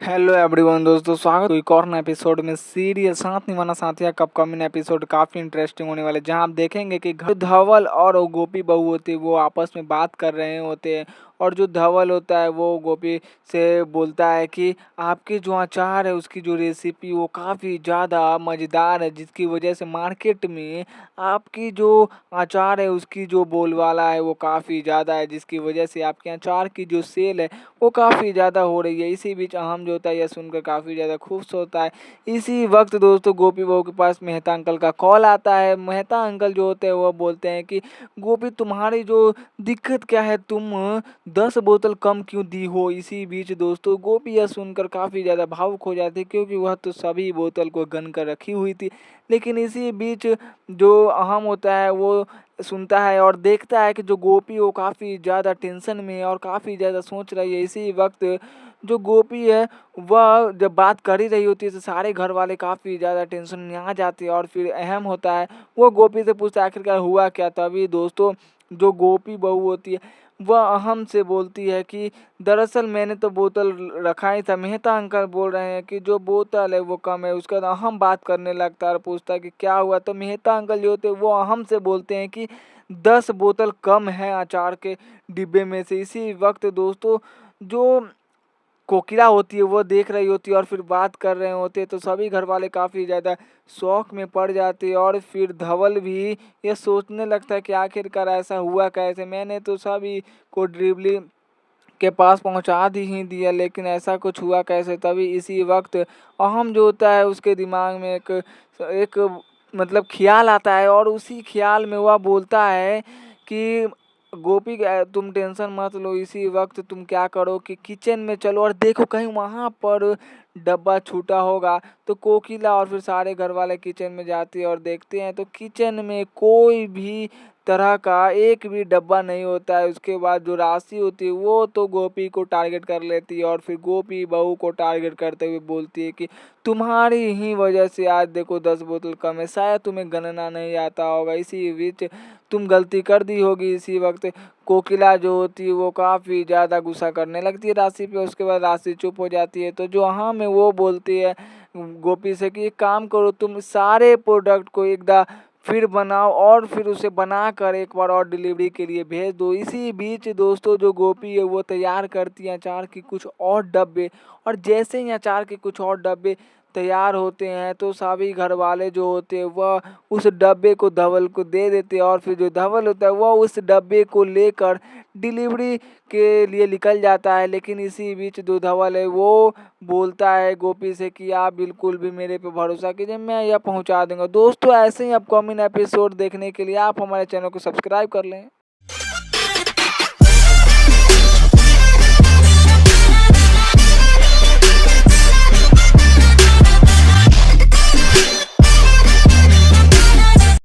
Hello everyone दोस्तों, स्वागत है एक और नए एपिसोड में। सीरियल साथ निभाना साथिया का अपकमिंग एपिसोड काफी इंटरेस्टिंग होने वाला है, जहां आप देखेंगे कि धवल और वो गोपी बहू होती है वो आपस में बात कर रहे होते हैं। और जो धवल होता है वो गोपी से बोलता है कि आपकी जो अचार है उसकी जो रेसिपी वो काफ़ी ज़्यादा मज़ेदार है, जिसकी वजह से मार्केट में आपकी जो अचार है उसकी जो बोलबाला है वो काफ़ी ज़्यादा है, जिसकी वजह से आपके अचार की जो सेल है वो काफ़ी ज़्यादा हो रही है। इसी बीच अहम जो होता है यह सुनकर काफ़ी ज़्यादा खुश होता है। इसी वक्त दोस्तों गोपी बहू के पास मेहता अंकल का कॉल आता है। मेहता अंकल जो होते हैं वह बोलते हैं कि गोपी तुम्हारी जो दिक्कत क्या है, तुम 10 बोतल कम क्यों दी हो। इसी बीच दोस्तों गोपी यह सुनकर काफ़ी ज़्यादा भावुक हो जाती है, क्योंकि वह तो सभी बोतल को गन कर रखी हुई थी। लेकिन इसी बीच जो अहम होता है वो सुनता है और देखता है कि जो गोपी वो काफ़ी ज़्यादा टेंशन में है और काफ़ी ज़्यादा सोच रही है। इसी वक्त जो गोपी है वह जब बात कर ही रही होती है तो सारे घर वाले काफ़ी ज़्यादा टेंशन में आ जाते हैं। और फिर अहम होता है वो गोपी से पूछता है आखिरकार हुआ क्या। तभी दोस्तों जो गोपी बहू होती है वह अहम से बोलती है कि दरअसल मैंने तो बोतल रखा ही था। मेहता अंकल बोल रहे हैं कि जो बोतल है वो कम है। उसके बाद अहम बात करने लगता है और पूछता है कि क्या हुआ। तो मेहता अंकल जो होते हैं वो अहम से बोलते हैं कि 10 बोतल कम है अचार के डिब्बे में से। इसी वक्त दोस्तों जो कोकिला होती है वो देख रही होती है और फिर बात कर रहे होते हैं, तो सभी घर वाले काफ़ी ज़्यादा शौक में पड़ जाते हैं। और फिर धवल भी ये सोचने लगता है कि आखिरकार ऐसा हुआ कैसे, मैंने तो सभी को डिलीवरी के पास पहुंचा दी ही दिया, लेकिन ऐसा कुछ हुआ कैसे। तभी इसी वक्त अहम जो होता है उसके दिमाग में एक मतलब ख्याल आता है और उसी ख्याल में वह बोलता है कि गोपी तुम टेंशन मत लो। इसी वक्त तुम क्या करो कि किचन में चलो और देखो कहीं वहाँ पर डब्बा छूटा होगा। तो कोकिला और फिर सारे घर वाले किचन में जाते हैं और देखते हैं तो किचन में कोई भी तरह का एक भी डब्बा नहीं होता है। उसके बाद जो राशि होती है वो तो गोपी को टारगेट कर लेती है और फिर गोपी बहू को टारगेट करते हुए बोलती है कि तुम्हारी ही वजह से आज देखो 10 बोतल कम है, शायद तुम्हें गणना नहीं आता होगा, इसी बीच तुम गलती कर दी होगी। इसी वक्त कोकिला जो होती है वो काफ़ी ज़्यादा गुस्सा करने लगती है राशि पे। उसके बाद राशि चुप हो जाती है। तो जो हाँ में वो बोलती है गोपी से कि एक काम करो, तुम सारे प्रोडक्ट को एकदम फिर बनाओ और फिर उसे बनाकर एक बार और डिलीवरी के लिए भेज दो। इसी बीच दोस्तों जो गोपी है वो तैयार करती है अचार की कुछ और डब्बे। और जैसे ही अचार के कुछ और डब्बे तैयार होते हैं तो सभी घर वाले जो होते हैं वह उस डब्बे को धवल को दे देते हैं। और फिर जो धवल होता है वह उस डब्बे को लेकर डिलीवरी के लिए निकल जाता है। लेकिन इसी बीच जो धवल है वो बोलता है गोपी से कि आप बिल्कुल भी मेरे पे भरोसा कीजिए, मैं यह पहुंचा दूंगा। दोस्तों ऐसे ही अपकमिंग एपिसोड देखने के लिए आप हमारे चैनल को सब्सक्राइब कर लें।